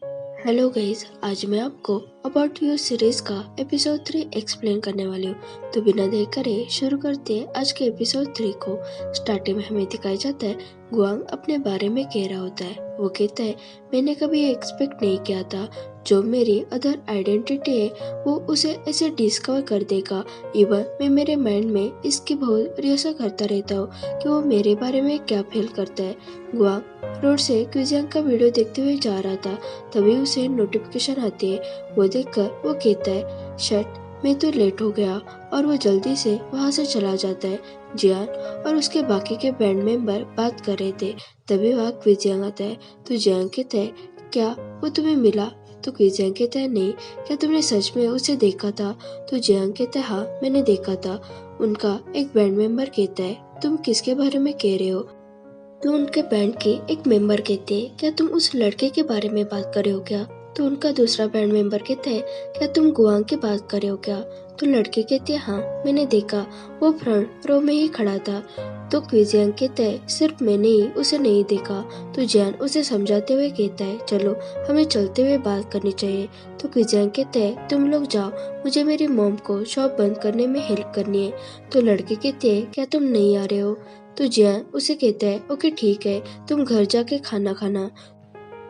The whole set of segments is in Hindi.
हेलो गाइस, आज मैं आपको अबाउट यू सीरीज का एपिसोड 3 एक्सप्लेन करने वाली हूँ। तो बिना देर करे शुरू करते हैं आज के एपिसोड 3 को। स्टार्टिंग में हमें दिखाया जाता है गुआंग अपने बारे में कह रहा होता है। वो कहता है, मैंने कभी एक्सपेक्ट नहीं किया था जो मेरी अदर आइडेंटिटी है वो उसे ऐसे डिस्कवर कर देगा। इवन मैं मेरे माइंड में इसकी बहुत रिहर्सल करता रहता हूँ कि वो मेरे बारे में क्या फील करता है। गुआंग रोड से क्विजियांग का वीडियो देखते हुए जा रहा था, तभी उसे नोटिफिकेशन आती है। वो देखकर वो कहता है, शट, मैं तो लेट हो गया, और वो जल्दी से वहाँ से चला जाता है। जियान और उसके बाकी के बैंड मेंबर बात कर रहे थे, तभी वहाँ क्विजियांग आता है। तो जियान कहता है, क्या वो तुम्हें मिला? तो क्विजियांग कहता है, नहीं, क्या तुमने सच में उसे देखा था? तो जियान कहता है, हाँ, मैंने देखा था। उनका एक बैंड मेंबर कहता है, तुम किसके बारे में कह रहे हो? तो उनके बैंड के एक मेंबर कहते हैं, क्या तुम उस लड़के के बारे में बात कर रहे हो क्या? तो उनका दूसरा बैंड मेंबर कहता है, क्या तुम गुआंग की बात कर रहे हो क्या? तो लड़के कहते हैं, हाँ, मैंने देखा, वो फ्रंट रो में ही खड़ा था। तो क्विजियांग कहता है, सिर्फ मैंने ही उसे नहीं देखा। तो जियान उसे समझाते हुए कहता है, चलो हमें चलते हुए बात करनी चाहिए। तो क्विजियांग कहता है, तुम लोग जाओ, मुझे मेरी मॉम को शॉप बंद करने में हेल्प करनी है। तो लड़के कहते हैं, क्या तुम नहीं आ रहे हो? तो जियान उसे कहता है, ओके ठीक है, तुम घर जाके खाना खाना।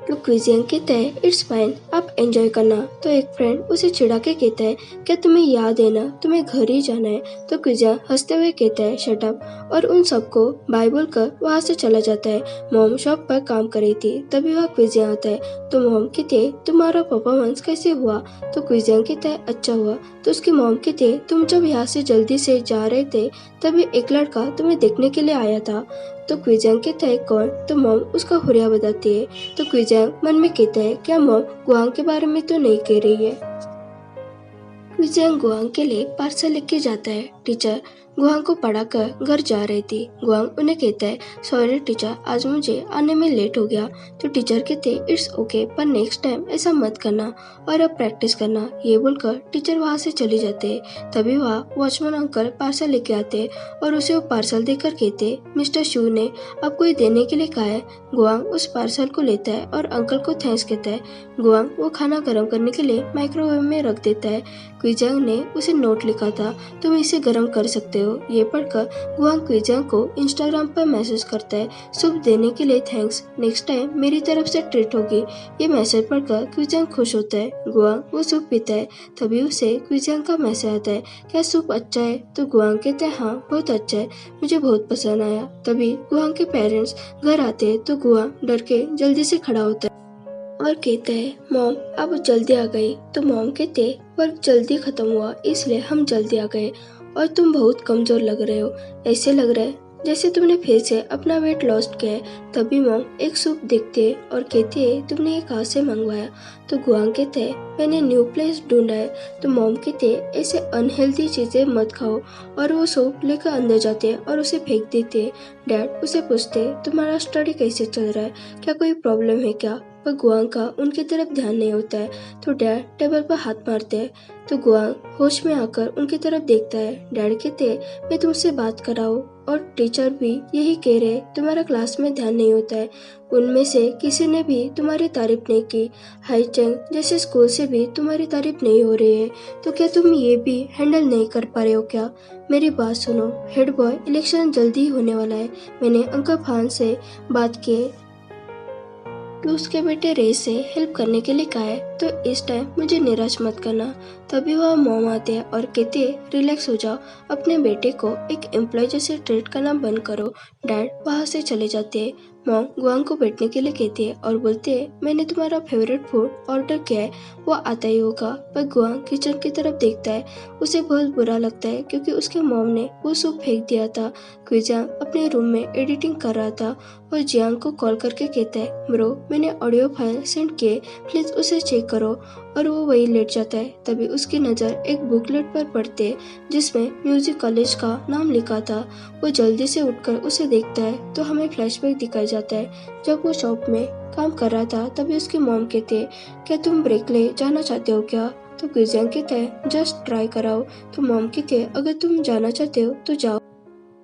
तो क्विजियांग कहता है, इट्स फाइन, आप एंजॉय करना। तो एक फ्रेंड उसे चिढ़ा के कहता है, क्या तुम्हें याद है ना, तुम्हें घर ही जाना है। तो क्विजियांग हंसते हुए कहता है, शट अप, और उन सबको बाय बोलकर वहाँ से चला जाता है। मॉम शॉप पर काम कर रही थी, तभी वहाँ क्विजियांग आता है। तो मॉम कहते है, तुम्हारा परफॉर्मेंस कैसे हुआ? तो क्विजियांग कहता है, अच्छा हुआ। तो उसकी मॉम कहते है, तुम जब यहाँ से जल्दी से जा रहे थे तभी एक लड़का तुम्हें देखने के लिए आया था। तो क्विजियांग कहता है, कौन? तो मॉम उसका हुलिया बताती है। तो क्विजियांग मन में कहता है, क्या मॉम गुआंग के बारे में तो नहीं कह रही है? क्विजियांग गुआंग के लिए पार्सल लेके जाता है। टीचर गुआंग को पढ़ाकर घर जा रही थी। गुआंग उन्हें कहता है, सॉरी टीचर, आज मुझे आने में लेट हो गया। तो टीचर कहते हैं, इट्स ओके, पर नेक्स्ट टाइम ऐसा मत करना और अब प्रैक्टिस करना। ये बोलकर टीचर वहाँ से चले जाते हैं। तभी वहाँ वॉचमैन अंकल पार्सल लेके आते हैं और उसे वो पार्सल देकर कहते हैं, मिस्टर शू ने आपको ये देने के लिए कहा है। गुआंग उस पार्सल को लेता है और अंकल को थैंक्स कहता है। गुआंग वो खाना गर्म करने के लिए माइक्रोवेव में रख देता है। क्विजियांग ने उसे नोट लिखा था, तुम इसे गर्म कर सकते हो। ये पढ़कर गुआंग क्विजियांग को इंस्टाग्राम पर मैसेज करता है, सूप देने के लिए थैंक्स, नेक्स्ट टाइम मेरी तरफ से ट्रीट होगी। ये मैसेज पढ़कर क्विजियांग खुश होता है। गुआंग वो सूप पीता है, तभी उसे क्विजियांग का मैसेज आता है, क्या सूप अच्छा है? तो गुआंग कहता है, हाँ, बहुत अच्छा है, मुझे बहुत पसंद आया। तभी गुआंग के पेरेंट्स घर आते हैं, तो गुआंग डर के जल्दी से खड़ा होता है और कहता है, मॉम आप जल्दी आ गई। तो मॉम कहते, वर्क जल्दी खत्म हुआ इसलिए हम जल्दी आ गए, और तुम बहुत कमजोर लग रहे हो, ऐसे लग रहा है जैसे तुमने फिर से अपना वेट लॉस्ट किया है। तभी मॉम एक सूप देखते है और कहती है, तुमने ये कहाँ से मंगवाया? तो गुआंग कहते है, मैंने न्यू प्लेस ढूंढा है। तो मॉम कहते है, ऐसे अनहेल्दी चीजें मत खाओ, और वो सूप लेकर अंदर जाते हैं और उसे फेंक देते हैं। डैड उसे पूछते, तुम्हारा स्टडी कैसे चल रहा है, क्या कोई प्रॉब्लम है क्या? पर गुआंग का उनकी तरफ ध्यान नहीं होता है। तो डैड टेबल पर हाथ मारते हैं। तो गुआंग होश में आकर उनकी तरफ देखता है। डैड कहते हैं, मैं तुमसे बात कर रहा हूँ, और टीचर भी यही कह रहे, तुम्हारा क्लास में ध्यान नहीं होता है। उनमें से किसी ने भी तुम्हारी तारीफ नहीं की। हाई चैंग जैसे स्कूल से भी तुम्हारी तारीफ नहीं हो रही है, तो क्या तुम ये भी हैंडल नहीं कर पा रहे हो क्या? मेरी बात सुनो, हेड बॉय इलेक्शन जल्दी होने वाला है। मैंने अंकल खान से बात की कि उसके बेटे रे से हेल्प करने के लिए कहा है, तो इस टाइम मुझे निराश मत करना। तभी वह मॉम आते हैं और कहते हैं, रिलैक्स हो जाओ, अपने बेटे को एक एम्प्लॉय जैसे ट्रीट करना बंद करो। डैड वहाँ से चले जाते हैं। मॉम गुआंग को बैठने के लिए कहती है और बोलते हैं, मैंने तुम्हारा फेवरेट फूड ऑर्डर किया है, वो आता ही होगा। पर गुआंग किचन की तरफ देखता है, उसे बहुत बुरा लगता है क्योंकि उसके मॉम ने वो सूप फेंक दिया था। क्विजियांग अपने रूम में एडिटिंग कर रहा था और जियांग को कॉल करके कहता है, ब्रो मैंने ऑडियो फाइल सेंड किए, प्लीज उसे चेक करो। और वो वही लेट जाता है। तभी उसकी नज़र एक बुकलेट पर पड़ती है जिसमें म्यूजिक कॉलेज का नाम लिखा था। वो जल्दी से उठकर उसे देखता है तो हमें फ्लैशबैक दिखाया जाता है जब वो शॉप में काम कर रहा था। तभी उसकी मॉम कहती है, क्या तुम ब्रेक ले जाना चाहते हो क्या? तो क्विजियांग कहता है, जस्ट ट्राई कराओ। तो मॉम कहती है, अगर तुम जाना चाहते हो तो जाओ।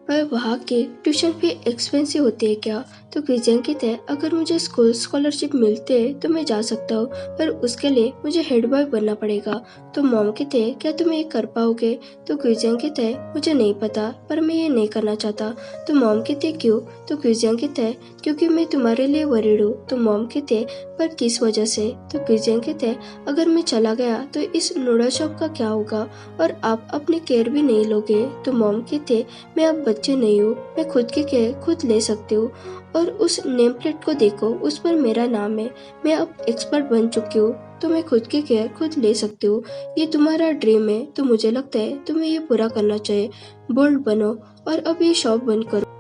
पर वहाँ की ट्यूशन फी एक्सपेंसिव होती है क्या? तो क्विजिंग कहते हैं अगर मुझे स्कूल स्कॉलरशिप मिलते तो मैं जा सकता हूँ, पर उसके लिए मुझे हेड बॉय बनना पड़ेगा। तो मॉम कहते हैं क्या तुम ये कर पाओगे? तो क्विजिंग कहते हैं मुझे नहीं पता, पर मैं ये नहीं करना चाहता। तो मॉम कहते हैं क्यों? तो क्विजिंग कहते हैं क्योंकि मैं तुम्हारे लिए वरीड हूँ। तो मॉम कहते हैं पर किस वजह से? तो क्विजिंग कहते हैं अगर मैं चला गया तो इस नूडल शॉप का क्या होगा, और आप अपनी केयर भी नहीं लोगे। तो मॉम कहते मैं अब बच्चे नहीं हूँ, मैं खुद की केयर खुद ले सकती हूँ। और उस नेम प्लेट को देखो, उस पर मेरा नाम है। मैं अब एक्सपर्ट बन चुकी हूँ, तो मैं खुद की केयर खुद ले सकती हूँ। ये तुम्हारा ड्रीम है, तो मुझे लगता है तुम्हें ये पूरा करना चाहिए। बोल्ड बनो और अब ये शॉप बंद करो।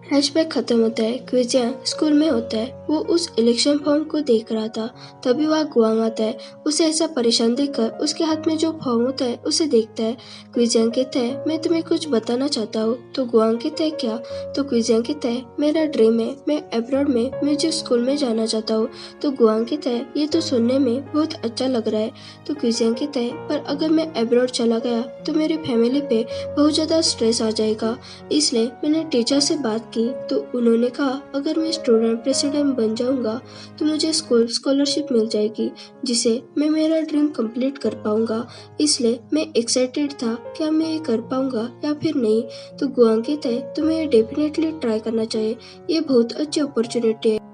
फ्लैशबैक खत्म होता है। क्विजिंग स्कूल में होता है। वो उस इलेक्शन फॉर्म को देख रहा था, तभी वहाँ गुआंग आता है। उसे ऐसा परेशान देखकर उसके हाथ में जो फॉर्म होता है उसे देखता है। क्विजिंग कहता है मैं तुम्हें कुछ बताना चाहता हूँ। तो गुआंग कहता है क्या? तो क्विजिंग कहता है मेरा ड्रीम है, मैं अब्रॉड में म्यूजिक स्कूल में जाना चाहता हूँ। तो गुआंग कहता है ये तो सुनने में बहुत अच्छा लग रहा है। तो क्विजिंग कहता है पर अगर मैं अब्रॉड चला गया तो मेरी फैमिली पे बहुत ज्यादा स्ट्रेस आ जाएगा, इसलिए मैंने टीचर से बात की। तो उन्होंने कहा अगर मैं स्टूडेंट प्रेसिडेंट बन जाऊंगा तो मुझे स्कूल स्कॉलरशिप मिल जाएगी, जिसे मैं मेरा ड्रीम कंप्लीट कर पाऊंगा। इसलिए मैं एक्साइटेड था क्या मैं ये कर पाऊंगा या फिर नहीं। तो गुआंग कहता है तुम्हें ये डेफिनेटली ट्राई करना चाहिए, ये बहुत अच्छी अपॉर्चुनिटी है।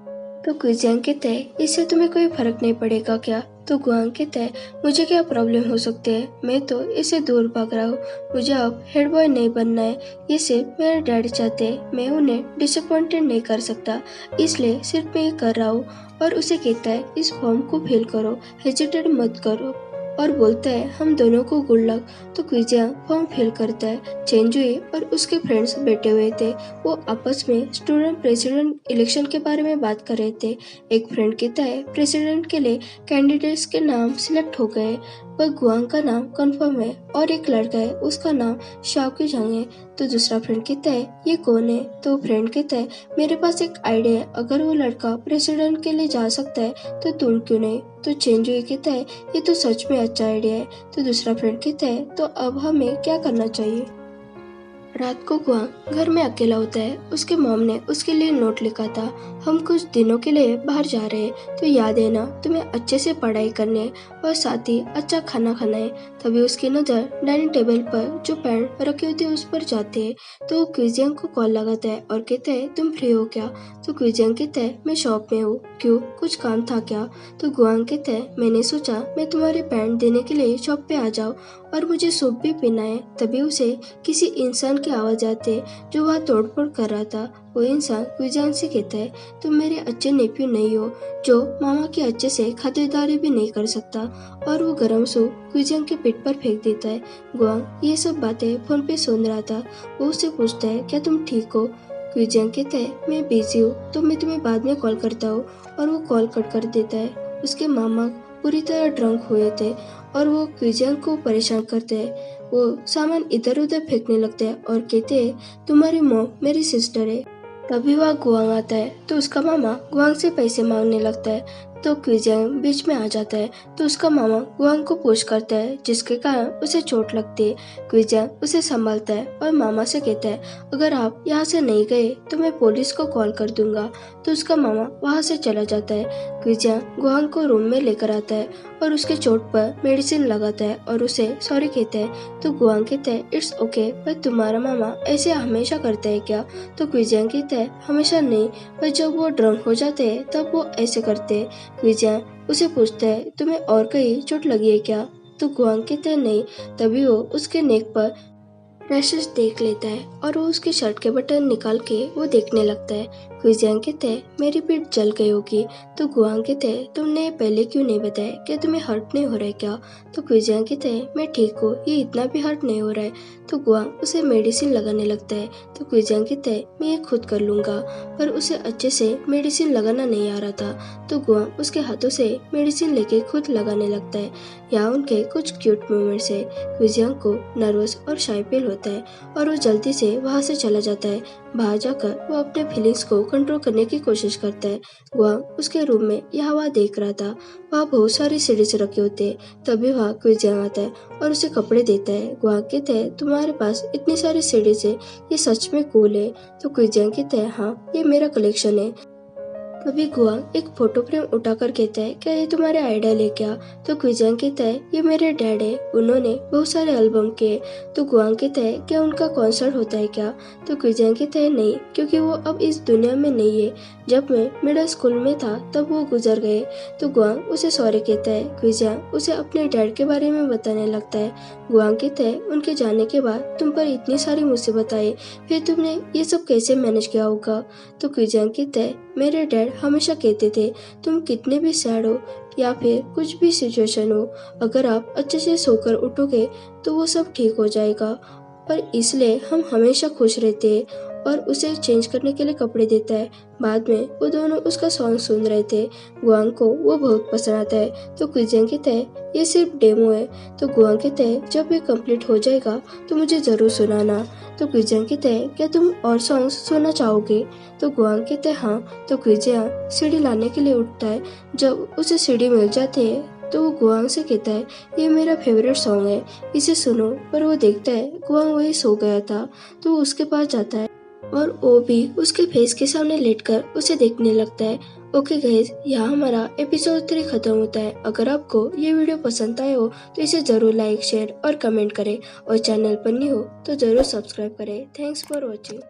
तो क्विजिंग कहता है इससे तुम्हें कोई फर्क नहीं पड़ेगा क्या? तो गुआंग कहता है मुझे क्या प्रॉब्लम हो सकती है, मैं तो इससे दूर भाग रहा हूँ। मुझे अब हेड बॉय नहीं बनना है, ये सिर्फ मेरे डैडी चाहते हैं, मैं उन्हें डिसअपॉइंटेड नहीं कर सकता, इसलिए सिर्फ मैं ये कर रहा हूँ। और उसे कहता है इस फॉर्म को फिल करो, हेजिटेट मत करो, और बोलता है हम दोनों को गुड लक। तो क्विजिंग फॉर्म फिल करता है। चेंजुई और उसके फ्रेंड्स बैठे हुए थे। वो आपस में स्टूडेंट प्रेसिडेंट इलेक्शन के बारे में बात कर रहे थे। एक फ्रेंड कहता है प्रेसिडेंट के लिए कैंडिडेट्स के नाम सिलेक्ट हो गए, पर गुआंग का नाम कंफर्म है, और एक लड़का है उसका नाम शाओकी जंग है। तो दूसरा फ्रेंड कहता है ये कौन है? तो फ्रेंड कहता है मेरे पास एक आइडिया है, अगर वो लड़का प्रेसिडेंट के लिए जा सकता है तो तुम क्यों नहीं? तो चेंजुई कहता है ये तो सच में अच्छा आइडिया है। तो दूसरा फ्रेंड कहता है तो अब हमें क्या करना चाहिए? रात को गुआंग घर में अकेला होता है। उसके मॉम ने उसके लिए नोट लिखा था, हम कुछ दिनों के लिए बाहर जा रहे हैं, तो याद है ना तुम्हें अच्छे से पढ़ाई करनी है और साथ ही अच्छा खाना खाना है। तभी उसकी नज़र डाइनिंग टेबल पर जो पेन रखी होती है उस पर जाती है। तो वो क्विजिंग को कॉल लगाता है और कहता है तुम फ्री हो क्या? तो क्विजिंग कहता है मैं शॉप में हूँ, क्यों कुछ काम था क्या? तो गुआंग कहता है मैंने सोचा मैं तुम्हारे पैंट देने के लिए शॉप पे आ जाऊँ, और मुझे सूप भी पीना है। तभी उसे किसी इंसान की आवाज आती है जो वहाँ तोड़फोड़ कर रहा था। वो इंसान क्विजिंग से कहता है तुम मेरे अच्छे नेफ्यू नहीं हो, जो मामा के अच्छे से खातिरदारी भी नहीं कर सकता, और वो गरम सूप क्विजिंग के पेट पर फेंक देता है। गुआंग ये सब बातें फोन पे सुन रहा था। वो उससे पूछता है क्या तुम ठीक हो? क्विजिंग कहता है मैं बिजी हूँ, तो मैं तुम्हें बाद में कॉल करता हूँ, और वो कॉल कट कर देता है। उसके मामा पूरी तरह ड्रंक हुए थे और वो क्विजिंग को परेशान करते हैं। वो सामान इधर उधर फेंकने लगते हैं और कहते हैं तुम्हारी मॉम मेरी सिस्टर है। तभी वह गुआंग आता है, तो उसका मामा गुआंग से पैसे मांगने लगता है। तो क्विजिंग बीच में आ जाता है। तो उसका मामा गुआंग को पुश करता है, जिसके कारण उसे चोट लगती है। क्विजिंग उसे संभालता है और मामा से कहता है अगर आप यहाँ से नहीं गए तो मैं पुलिस को कॉल कर दूंगा। तो उसका मामा वहाँ से चला जाता है। क्विजिंग गुआंग को रूम में लेकर आता है और उसके चोट पर मेडिसिन लगाता है और उसे सॉरी कहता है। तो गुआंग कहता है इट्स ओके, पर तुम्हारा मामा ऐसे हमेशा करता है क्या? तो क्विजिंग कहता है हमेशा नहीं, पर जब वो ड्रंक हो जाते हैं तब वो ऐसे करते हैं। क्विजिंग उसे पूछता है तुम्हें और कहीं चोट लगी है क्या? तो गुआंग कहता है नहीं। तभी वो उसके नेक पर रैशेस देख लेता है और वो उसके शर्ट के बटन निकाल के वो देखने लगता है। क्विजिंग कहते हैं मेरी पीठ जल गई होगी। तो गुआंग कहते हैं तुमने पहले क्यों नहीं बताया, क्या तुम्हें हर्ट नहीं हो रहा है क्या? तो क्विजिंग कहते हैं मैं ठीक हूँ, ये इतना भी हर्ट नहीं हो रहा है। तो गुआंग उसे मेडिसिन लगाने लगता है। तो क्विजिंग कहते हैं मैं ये खुद कर लूंगा, पर उसे अच्छे से मेडिसिन लगाना नहीं आ रहा था। तो गुआंग उसके हाथों से मेडिसिन लेके खुद लगाने लगता है। यहाँ उनके कुछ क्यूट मोमेंट्स है। क्विजिंग को नर्वस और शाय फील होता है और वो जल्दी से वहाँ से चला जाता है। बाहर जाकर वो अपने फीलिंग्स को कंट्रोल करने की कोशिश करता है। गुआंग उसके रूम में यह हवा देख रहा था। वहाँ बहुत सारी सीढ़ी रखे होते हैं। तभी वहाँ क्विजियांग आता है और उसे कपड़े देता है। गुआंग कहता है, तुम्हारे पास इतनी सारी सीढ़ी है, ये सच में कूल है। तो क्विजियांग कहता है, हाँ, ये मेरा कलेक्शन है। तभी गुआंग एक फोटो फ्रेम उठाकर कहता है, क्या ये तुम्हारे आइडल है क्या? तो क्विजियांग कहता है, ये मेरे डैड है, उन्होंने बहुत सारे एल्बम किए। तो गुआंग कहता है, क्या उनका कॉन्सर्ट होता है क्या? तो क्विजियांग कहता है, नहीं, क्योंकि वो अब इस दुनिया में नहीं है। जब मैं मिडिल स्कूल में था तब वो गुजर गए। तो गुआंग उसे सॉरी कहता है। क्विजियांग उसे अपने डैड के बारे में बताने लगता है। गुआंग कहता है, उनके जाने के बाद तुम पर इतनी सारी मुसीबत आई, फिर तुमने ये सब कैसे मैनेज किया होगा? तो क्विजियांग कहता है, मेरे डैड हमेशा कहते थे, तुम कितने भी सैड हो या फिर कुछ भी सिचुएशन हो, अगर आप अच्छे से सोकर उठोगे तो वो सब ठीक हो जाएगा। और इसलिए हम हमेशा खुश रहते हैं। और उसे चेंज करने के लिए कपड़े देता है। बाद में वो दोनों उसका सॉन्ग सुन रहे थे। गुआंग को वो बहुत पसंद आता है। तो क्विजियांग कहता है, ये सिर्फ डेमो है। तो गुआंग कहता है, जब ये कंप्लीट हो जाएगा तो मुझे जरूर सुनाना। तो क्विजियांग कहता है, क्या तुम और सॉन्ग्स सुनना चाहोगे? तो गुआंग कहता है, हाँ। तो क्विजियांग सीढ़ी लाने के लिए उठता है। जब उसे सीढ़ी मिल जाती है तो वो गुआंग से कहता है, ये मेरा फेवरेट सॉन्ग है, इसे सुनो। पर वो देखता है गुआंग वही सो गया था। तो वो उसके पास जाता है और वो भी उसके फेस के सामने लेटकर उसे देखने लगता है। ओके गाइस, यहाँ हमारा एपिसोड 3 खत्म होता है। अगर आपको ये वीडियो पसंद आए हो तो इसे जरूर लाइक, शेयर और कमेंट करें। और चैनल पर नहीं हो तो जरूर सब्सक्राइब करें। Thanks for watching.